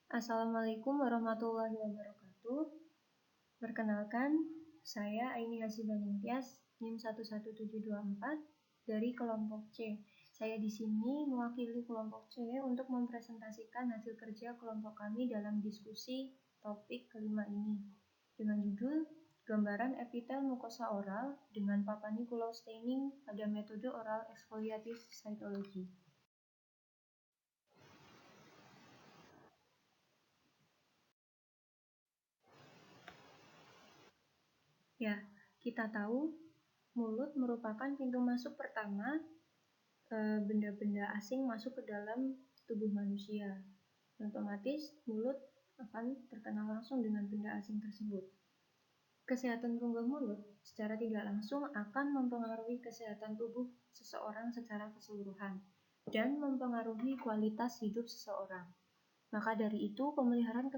Assalamualaikum warahmatullahi wabarakatuh. Perkenalkan, saya Aini Hasiban Imtiaz, NIM 11724 dari kelompok C. Saya di sini mewakili kelompok C untuk mempresentasikan hasil kerja kelompok kami dalam diskusi topik kelima ini dengan judul Gambaran Epitel Mukosa Oral dengan Papaniculae Staining pada metode oral exfoliative cytology. Ya, kita tahu mulut merupakan pintu masuk pertama benda-benda asing masuk ke dalam tubuh manusia. Otomatis mulut akan terkena langsung dengan benda asing tersebut. Kesehatan rongga mulut secara tidak langsung akan mempengaruhi kesehatan tubuh seseorang secara keseluruhan dan mempengaruhi kualitas hidup seseorang. Maka dari itu, pemeliharaan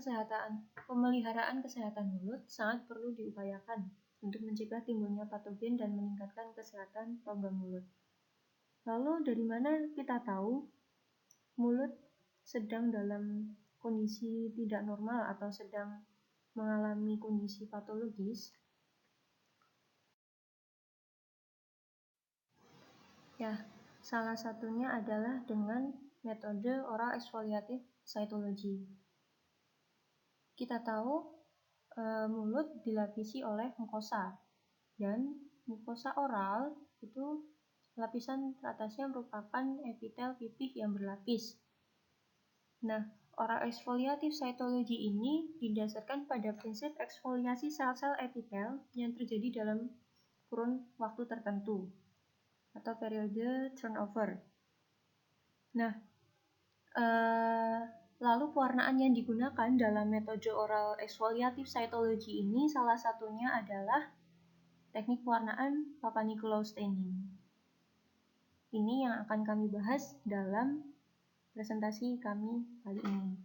kesehatan mulut sangat perlu diupayakan untuk mencegah timbulnya patogen dan meningkatkan kesehatan rongga mulut. Lalu dari mana kita tahu mulut sedang dalam kondisi tidak normal atau sedang mengalami kondisi patologis? Ya, salah satunya adalah dengan metode oral exfoliative cytology. Kita tahu mulut dilapisi oleh mukosa, dan mukosa oral itu lapisan teratasnya merupakan epitel pipih yang berlapis. Nah, oral exfoliative cytology ini didasarkan pada prinsip eksfoliasi sel-sel epitel yang terjadi dalam kurun waktu tertentu atau periode turnover. Nah, lalu pewarnaan yang digunakan dalam metode oral exfoliative cytology ini salah satunya adalah teknik pewarnaan Papaniculae staining. Ini yang akan kami bahas dalam presentasi kami kali ini.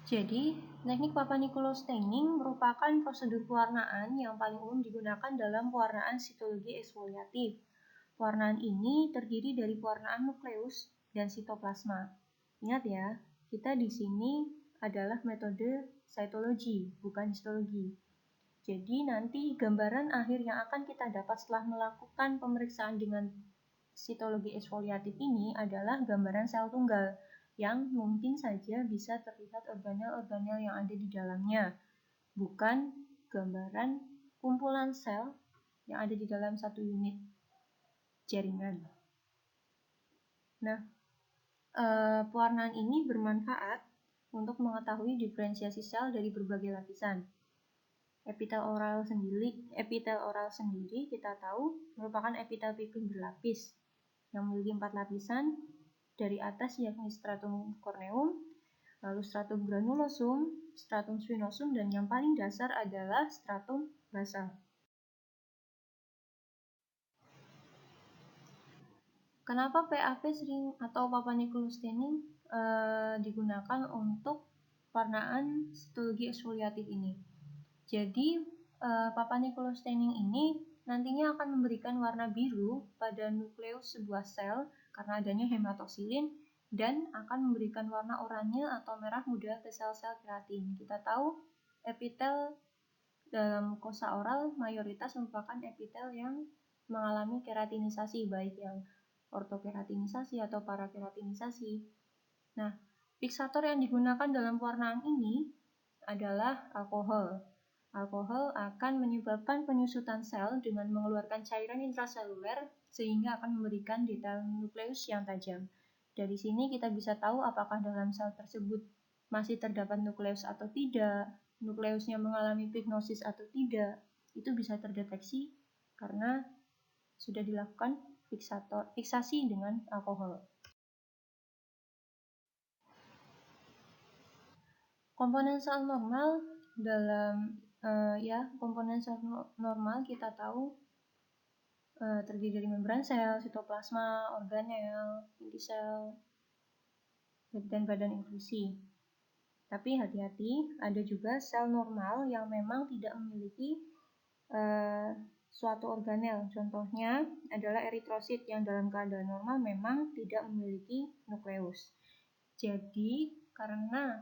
Jadi, teknik Papaniculae staining merupakan prosedur pewarnaan yang paling umum digunakan dalam pewarnaan sitologi eksfoliatif. Pewarnaan ini terdiri dari pewarnaan nukleus dan sitoplasma. Ingat ya, kita di sini adalah metode cytology, bukan histologi. Jadi nanti gambaran akhir yang akan kita dapat setelah melakukan pemeriksaan dengan sitologi eksfoliatif ini adalah gambaran sel tunggal yang mungkin saja bisa terlihat organel-organel yang ada di dalamnya, bukan gambaran kumpulan sel yang ada di dalam satu unit jaringan. Nah, pewarnaan ini bermanfaat untuk mengetahui diferensiasi sel dari berbagai lapisan. Epitel oral sendiri kita tahu merupakan epitel pipih berlapis yang memiliki 4 lapisan, dari atas yakni stratum corneum, lalu stratum granulosum, stratum spinosum, dan yang paling dasar adalah stratum basal. Kenapa PAP atau Papaniculae staining digunakan untuk pewarnaan sitologi eksfoliatif ini? Jadi, Papaniculae staining ini nantinya akan memberikan warna biru pada nukleus sebuah sel karena adanya hematoksilin dan akan memberikan warna oranye atau merah muda ke sel-sel keratin. Kita tahu epitel dalam mukosa oral mayoritas merupakan epitel yang mengalami keratinisasi, baik yang ortokeratinisasi atau parakeratinisasi. Nah, fiksator yang digunakan dalam pewarnaan ini adalah alkohol. Alkohol akan menyebabkan penyusutan sel dengan mengeluarkan cairan intraseluler sehingga akan memberikan detail nukleus yang tajam. Dari sini kita bisa tahu apakah dalam sel tersebut masih terdapat nukleus atau tidak, nukleusnya mengalami pignosis atau tidak. Itu bisa terdeteksi karena sudah dilakukan fiksasi dengan alkohol. Komponen sel normal dalam komponen sel normal kita tahu terdiri dari membran sel, sitoplasma, organel, inti sel, dan badan infusi. Tapi hati-hati, ada juga sel normal yang memang tidak memiliki suatu organel. Contohnya adalah eritrosit yang dalam keadaan normal memang tidak memiliki nukleus. Jadi, karena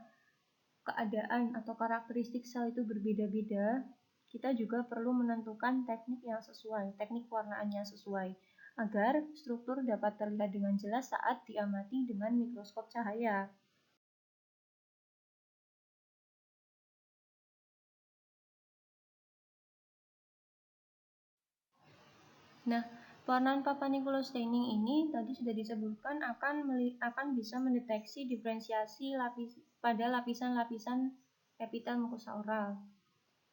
keadaan atau karakteristik sel itu berbeda-beda, kita juga perlu menentukan teknik yang sesuai, teknik warnaan yang sesuai, agar struktur dapat terlihat dengan jelas saat diamati dengan mikroskop cahaya. Nah, pewarnaan Papa-Nicolau staining ini tadi sudah disebutkan akan bisa mendeteksi diferensiasi pada lapisan-lapisan epitel mukosa oral.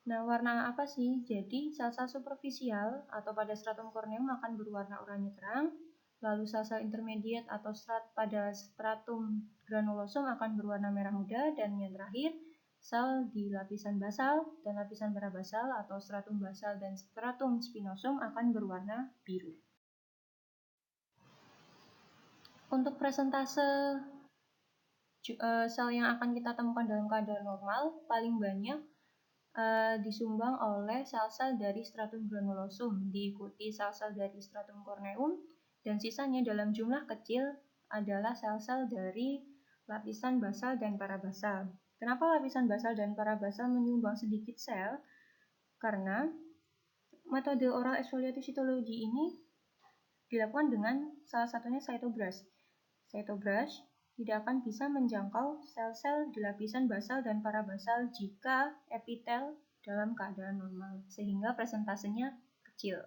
Nah, warna apa sih? Jadi, sel-sel superficial atau pada stratum corneum akan berwarna oranye terang, lalu sel-sel intermediate atau pada stratum granulosum akan berwarna merah muda, dan yang terakhir, sel di lapisan basal dan lapisan parabasal atau stratum basal dan stratum spinosum akan berwarna biru. Untuk presentase sel yang akan kita temukan dalam keadaan normal, paling banyak disumbang oleh sel-sel dari stratum granulosum, diikuti sel-sel dari stratum corneum, dan sisanya dalam jumlah kecil adalah sel-sel dari lapisan basal dan parabasal. Kenapa lapisan basal dan parabasal menyumbang sedikit sel? Karena metode oral exfoliative cytology ini dilakukan dengan salah satunya cytobrush. Cytobrush tidak akan bisa menjangkau sel-sel di lapisan basal dan parabasal jika epitel dalam keadaan normal, sehingga presentasenya kecil.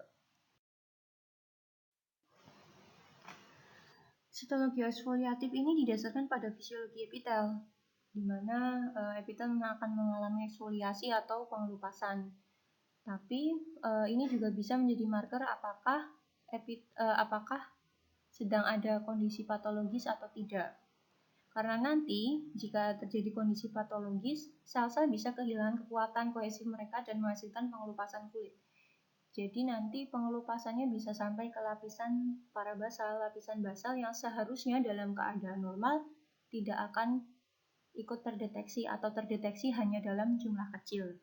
Sitologi eksfoliatif ini didasarkan pada fisiologi epitel, di mana epitel akan mengalami eksfoliasi atau pengelupasan. Tapi ini juga bisa menjadi marker apakah sedang ada kondisi patologis atau tidak. Karena nanti, jika terjadi kondisi patologis, sel-sel bisa kehilangan kekuatan kohesif mereka dan menghasilkan pengelupasan kulit. Jadi nanti pengelupasannya bisa sampai ke lapisan parabasal, lapisan basal yang seharusnya dalam keadaan normal tidak akan ikut terdeteksi atau terdeteksi hanya dalam jumlah kecil.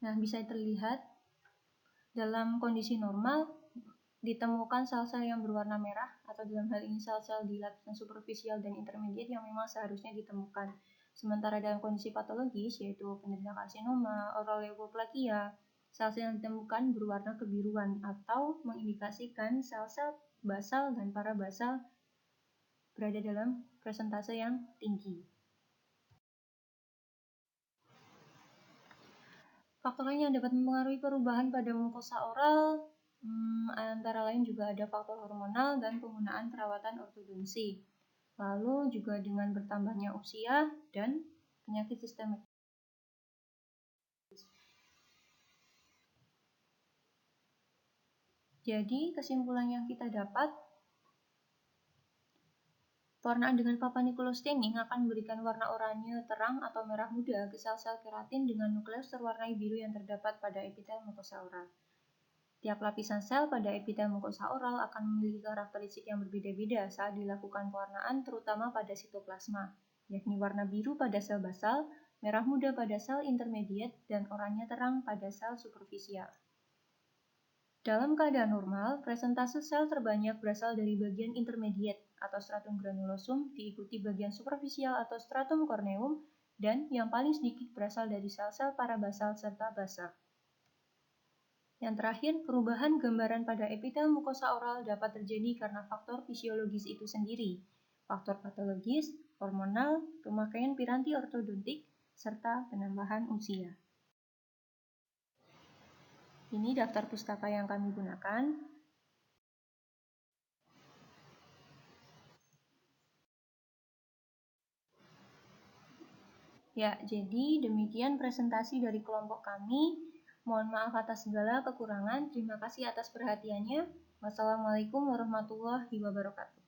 Nah, bisa terlihat dalam kondisi normal ditemukan sel-sel yang berwarna merah atau dalam hal ini sel-sel di lapisan superficial dan intermediate yang memang seharusnya ditemukan. Sementara dalam kondisi patologis, yaitu penderita karsinoma, oral leukoplakia, sel-sel yang ditemukan berwarna kebiruan atau mengindikasikan sel-sel basal dan parabasal berada dalam presentase yang tinggi. Faktor lain yang dapat mempengaruhi perubahan pada mukosa oral antara lain juga ada faktor hormonal dan penggunaan perawatan ortodonsi. Lalu juga dengan bertambahnya usia dan penyakit sistemik. Jadi kesimpulan yang kita dapat, pewarnaan dengan Papa-Nicolau staining akan memberikan warna oranye terang atau merah muda ke sel-sel keratin dengan nukleus terwarnai biru yang terdapat pada epitel mukosa oral. Tiap lapisan sel pada epitel mukosa oral akan memiliki karakteristik yang berbeda-beda saat dilakukan pewarnaan, terutama pada sitoplasma, yakni warna biru pada sel basal, merah muda pada sel intermediate, dan oranye terang pada sel superficial. Dalam keadaan normal, presentase sel terbanyak berasal dari bagian intermediate atau stratum granulosum, diikuti bagian superficial atau stratum corneum, dan yang paling sedikit berasal dari sel-sel parabasal serta basal. Yang terakhir, perubahan gambaran pada epitel mukosa oral dapat terjadi karena faktor fisiologis itu sendiri, faktor patologis, hormonal, pemakaian piranti ortodontik, serta penambahan usia. Ini daftar pustaka yang kami gunakan. Ya, jadi demikian presentasi dari kelompok kami. Mohon maaf atas segala kekurangan. Terima kasih atas perhatiannya. Wassalamualaikum warahmatullahi wabarakatuh.